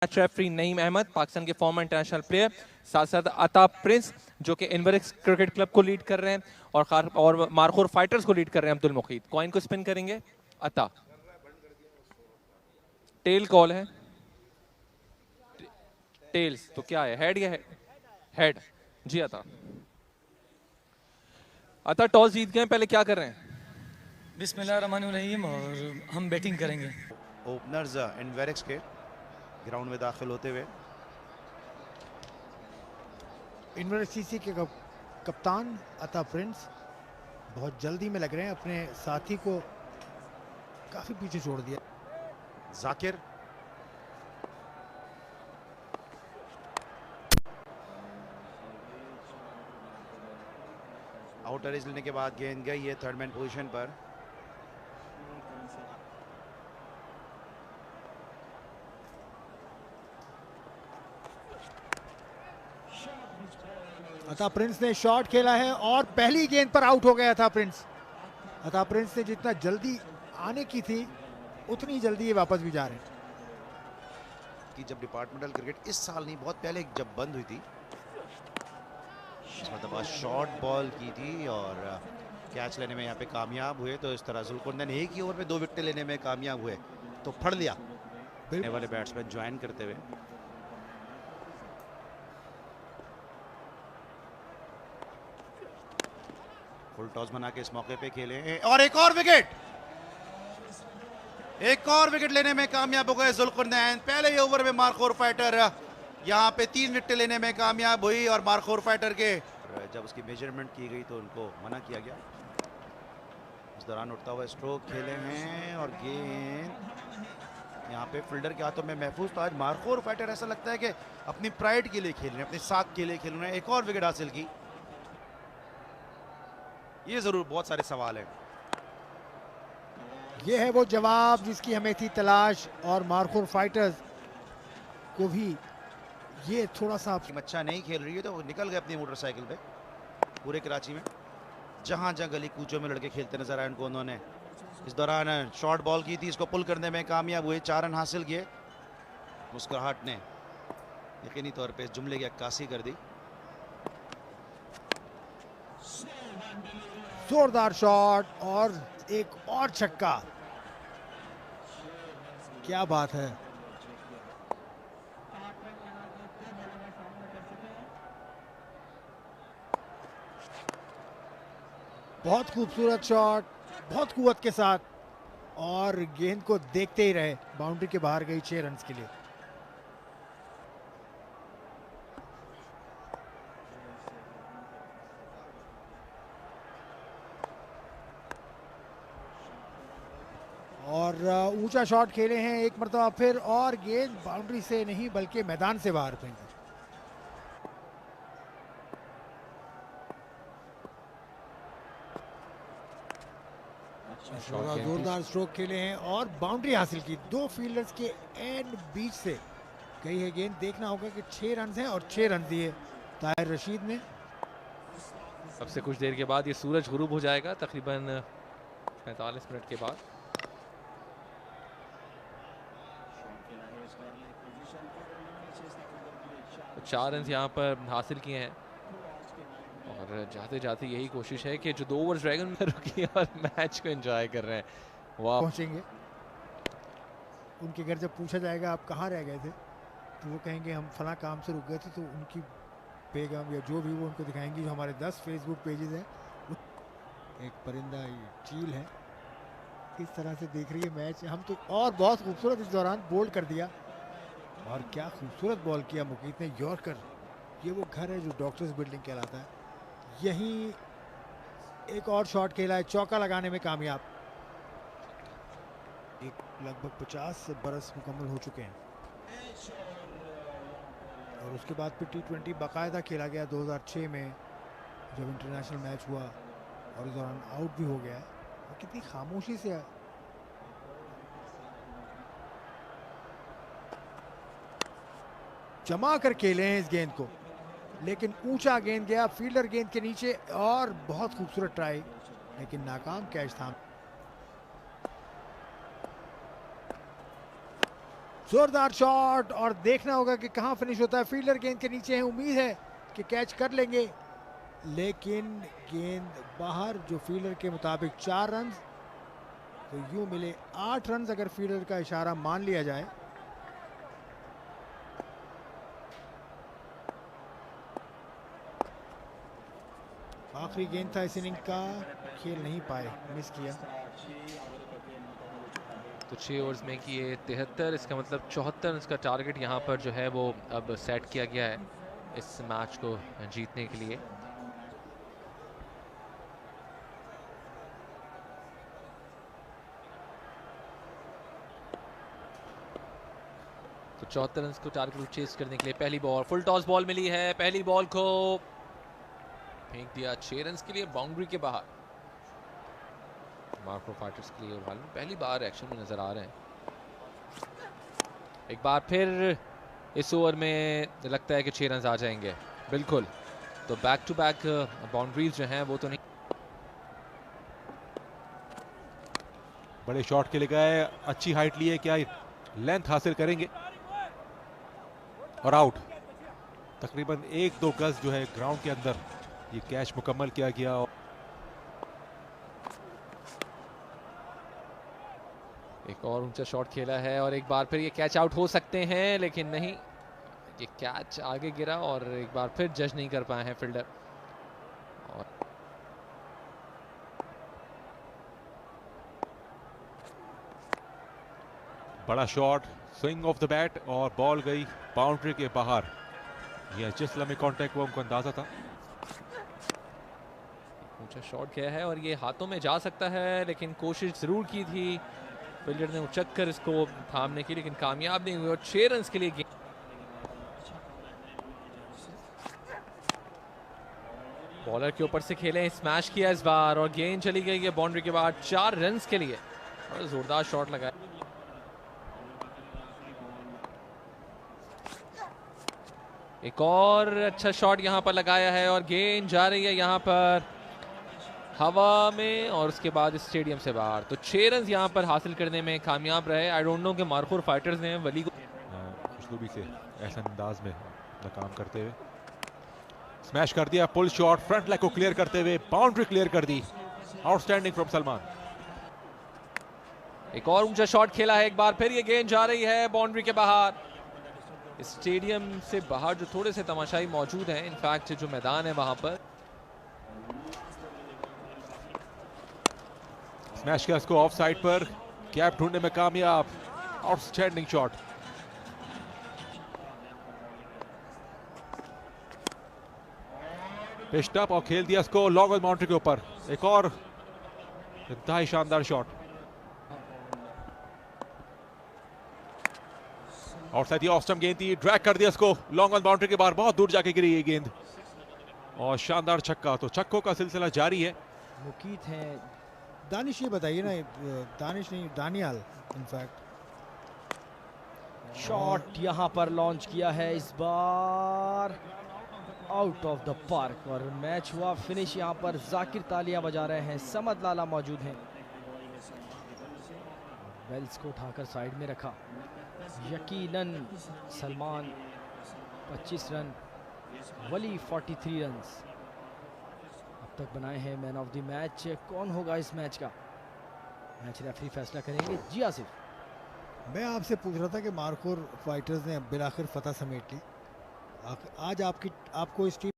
Match referee Naeem Ahmad, Pakistan के farmer international player, साथ साथ अता प्रिंस जो कि इनवरेक्स क्रिकेट क्लब को लीड कर रहे हैं और मारखोर फाइटर्स को लीड कर रहे हैं अब्दुल मुकीद। कॉइन को स्पिन करेंगे अता। टेल कॉल है, टेल्स तो क्या है, हेड या हेड? जी अता। अता टॉस जीत गए, पहले क्या कर रहे हैं? बिस्मिल्लाहिर्रहमानिर्रहीम, और हम बैटिंग करेंगे। ओपनर्स इनवेरेक्स के ग्राउंड में दाखिल होते हुए इनवेरेक्स के कप्तान अता प्रिंस बहुत जल्दी में लग रहे हैं, अपने साथी को काफी पीछे छोड़ दिया। जाकिर आउटर एज लेने के बाद गेंद गई है थर्ड मैन पोजीशन पर। अता प्रिंस ने शॉट खेला है और पहली गेंद पर आउट हो गया था प्रिंस। अता प्रिंस ने जितना जल्दी आने की थी उतनी जल्दी ये वापस भी जा रहे हैं। कि जब डिपार्टमेंटल क्रिकेट इस साल नहीं, बहुत पहले जब बंद हुई थी, मतलब शॉर्ट बॉल की थी और कैच लेने में यहाँ पे कामयाब हुए। तो इस तरह जुल्कुरनैन एक ही ओवर में 2 विकेट लेने में कामयाब हुए, तो फड़ लिया वाले बैट्समैन ज्वाइन करते हुए। फुल टॉस बना के इस मौके पे खेले और एक और विकेट लेने में कामयाब हो गए जुल्कुरनैन। पहले ही ओवर में मारखोर फाइटर यहाँ पे 3 विकेट लेने में कामयाब हुई और मारखोर फाइटर के जब उसकी मेजरमेंट की गई तो उनको मना किया गया। इस दौरान उठता हुआ स्ट्रोक खेले हैं और गेंद यहाँ पे फील्डर के हाथों में महफूज। तो आज मारखोर फाइटर ऐसा लगता है कि अपनी प्राइड के लिए खेल रहे हैं, अपने साख के लिए खेल रहे हैं। एक और विकेट हासिल की, ये जरूर बहुत सारे सवाल हैं। ये है वो जवाब जिसकी हमें थी तलाश, और मारखोर फाइटर्स को भी ये थोड़ा सा अच्छा नहीं खेल रही है तो निकल गए अपनी मोटरसाइकिल पे पूरे कराची में, जहां जहां गली कूचों में लड़के खेलते नजर आए उनको उन्होंने इस दौरान शॉर्ट बॉल की थी, इसको पुल करने में कामयाब हुए। 4 रन हासिल किए। मुस्कुराहट ने यकीनी तौर पे इस जुमले की अक्कासी कर दी। जोरदार शॉट और एक और छक्का। क्या बात है। बहुत खूबसूरत शॉट, बहुत कुव्वत के साथ, और गेंद को देखते ही रहे, बाउंड्री के बाहर गई 6 रन के लिए। और ऊंचा शॉट खेले हैं एक मरतबा फिर, और गेंद बाउंड्री से नहीं बल्कि मैदान से बाहर फेंकी। जोरदार स्ट्रोक खेले हैं और बाउंड्री हासिल की। 2 फील्डर्स के एंड बीच से गई है गेंद। देखना होगा कि 6 रन हैं और 6 रन दिए ताहिर रशीद ने। अब से कुछ देर के बाद ये सूरज गुरूब हो जाएगा, तकरीबन 45 मिनट के बाद। तो 4 रन यहाँ पर हासिल किए हैं और जाते जाते यही कोशिश है कि जो 2 ओवर्स ड्रैगन में रुकी और मैच को एंजॉय कर रहे हैं। वाह, पहुंचेंगे उनके घर। जब पूछा जाएगा आप कहाँ रह गए थे, तो वो कहेंगे हम फला काम से रुक गए थे। तो उनकी पेगाम या जो भी वो उनको दिखाएंगी। जो हमारे 10 फेसबुक पेजेस हैं, एक परिंदा ये चील है, किस तरह से देख रही है मैच। हम तो और बहुत खूबसूरत इस दौरान बोल्ड कर दिया, और क्या खूबसूरत बॉल किया मुकीत ने, यॉर्कर। ये वो घर है जो डॉक्टर्स बिल्डिंग कहलाता है। यही एक और शॉट खेला है, चौका लगाने में कामयाब। एक लगभग 50 बरस मुकम्मल हो चुके हैं, और उसके बाद फिर T20 बाकायदा खेला गया 2006 में जब इंटरनेशनल मैच हुआ, और इस दौरान आउट भी हो गया है। और कितनी खामोशी से जमा कर खेले हैं इस गेंद को, लेकिन ऊंचा गेंद गया फील्डर गेंद के नीचे, और बहुत खूबसूरत ट्राई लेकिन नाकाम कैच था। जोरदार शॉट, और देखना होगा कि कहां फिनिश होता है। फील्डर गेंद के नीचे है, उम्मीद है कि कैच कर लेंगे, लेकिन गेंद बाहर। जो फील्डर के मुताबिक 4 रन, तो यूं मिले 8 रन अगर फील्डर का इशारा मान लिया जाए। आखिरी गेंद था इस इनिंग का, खेल नहीं पाए, मिस किया। तो 6 ओवर्स में किए 73, इसका मतलब 74 रन का टारगेट यहाँ पर जो है वो अब सेट किया गया है इस मैच को जीतने के लिए। तो 74 रन को टारगेट चेस करने के लिए पहली बॉल, फुल टॉस बॉल मिली है। पहली बॉल को फेंक दिया 6 रन के लिए बाउंड्री के बाहर। मार्को फाइटर्स के लिए पहली बार एक्शन में नजर आ रहे हैं। एक बार फिर इस ओवर में लगता है कि 6 रन आ जाएंगे। बिल्कुल, तो बैक टू बैक बाउंड्रीज जो हैं वो तो नहीं। बड़े शॉट के लिए गए, अच्छी हाइट ली है, क्या लेंथ हासिल करेंगे, और आउट। तकरीबन 1-2 गज जो है ग्राउंड के अंदर ये कैच मुकम्मल किया गया। एक और ऊंचा शॉट खेला है और एक बार फिर ये कैच आउट हो सकते हैं, लेकिन नहीं, ये कैच आगे गिरा और एक बार फिर जज नहीं कर पाए हैं फील्डर। और बड़ा shot, swing of the bat, और बॉल गई बाउंड्री के बाहर। यह जिस लम्हे कांटेक्ट हुआ उनको अंदाजा था। ऊंचा शॉट गया है और ये हाथों में जा सकता है, लेकिन कोशिश जरूर की थी फील्डर ने उचक कर इसको थामने की, लेकिन कामयाब नहीं हुए और 6 रन के लिए बॉलर के ऊपर से खेले, स्मैश किया इस बार और गेंद चली गई है बाउंड्री के बाद 4 रन के लिए। और जोरदार शॉट लगाया। एक और अच्छा शॉट यहां पर लगाया है और गेंद जा रही है यहां पर हवा में और उसके बाद स्टेडियम से बाहर। तो 6 रन यहां पर हासिल करने में कामयाब रहे। आई डोंट नो कि मारखोर फाइटर्स ने वली को खुशबूबी से ऐसा अंदाज में नाकाम करते हुए स्मैश कर दिया। पुल शॉट फ्रंट लेग को क्लियर करते हुए बाउंड्री क्लियर कर दी। Outstanding from Salman. एक और ऊंचा शॉट खेला है, एक बार फिर ये गेंद जा रही है बाउंड्री के बाहर। स्टेडियम से बाहर जो थोड़े से तमाशाई मौजूद हैं, इनफैक्ट जो मैदान है वहां पर स्मैश किया इसको ऑफ साइड पर, कैप ढूंढने में कामयाब। Outstanding shot. पिच्ड अप और खेल दिया इसको लॉन्ग ऑन बाउंड्री के ऊपर। एक और इंतहाई शानदार शॉट। आउटसाइड ऑफ स्टंप गेंद थी, ड्रैग कर दिया इसको लॉन्ग ऑन बाउंड्री के बाहर, बहुत दूर जाके गिरी ये गेंद और शानदार छक्का। तो छक्कों का सिलसिला जारी है। मुकीत है। दानिश, ये बताइए ना, दानिश नहीं दानियाल इनफैक्ट। शॉट यहां पर लॉन्च किया है इस बार, आउट ऑफ द पार्क, और मैच हुआ फिनिश। यहां पर जाकिर तालियां बजा रहे हैं, समद लाला मौजूद हैं। बेल्स को उठाकर साइड में रखा। यकीनन सलमान 25 रन, वली 43 रन अब तक बनाए हैं। मैन ऑफ द मैच कौन होगा इस मैच का? मैच रेफरी फैसला करेंगे। जी आसिफ, मैं आपसे पूछ रहा था कि मारखोर फाइटर्स ने बिलाखिर फतह समेट ली। आज आपको इस टीम